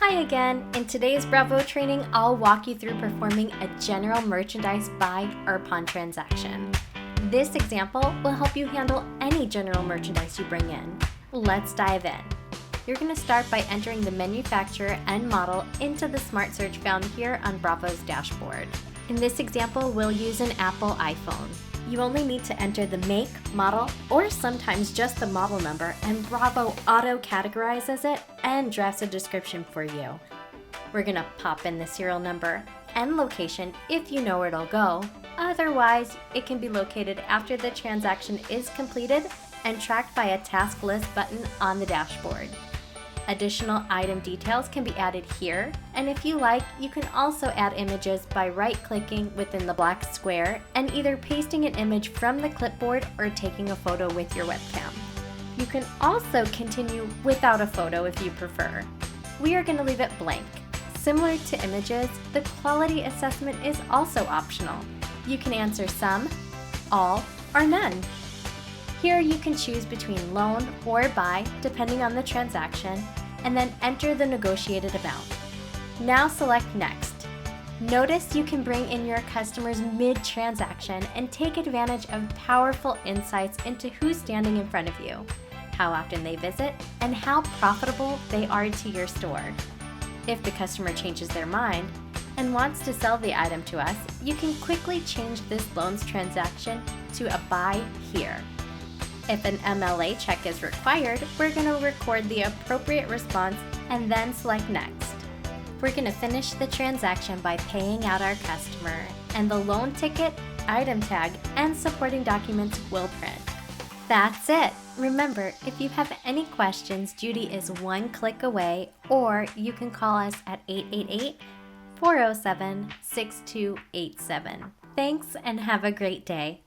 Hi again! In today's Bravo training, I'll walk you through performing a general merchandise buy or pawn transaction. This example will help you handle any general merchandise you bring in. Let's dive in. You're going to start by entering the manufacturer and model into the Smart Search found here on Bravo's dashboard. In this example, we'll use an Apple iPhone. You only need to enter the make, model, or sometimes just the model number, and Bravo auto-categorizes it and drafts a description for you. We're gonna pop in the serial number and location if you know where it'll go. Otherwise, it can be located after the transaction is completed and tracked by a task list button on the dashboard. Additional item details can be added here, and if you like, you can also add images by right-clicking within the black square and either pasting an image from the clipboard or taking a photo with your webcam. You can also continue without a photo if you prefer. We are going to leave it blank. Similar to images, the quality assessment is also optional. You can answer some, all, or none. Here you can choose between loan or buy depending on the transaction, and then enter the negotiated amount. Now select Next. Notice you can bring in your customers mid-transaction and take advantage of powerful insights into who's standing in front of you, how often they visit, and how profitable they are to your store. If the customer changes their mind and wants to sell the item to us, you can quickly change this loans transaction to a buy here. If an MLA check is required, we're going to record the appropriate response and then select Next. We're going to finish the transaction by paying out our customer, and the loan ticket, item tag, and supporting documents will print. That's it! Remember, if you have any questions, Judy is one click away, or you can call us at 888-407-6287. Thanks and have a great day.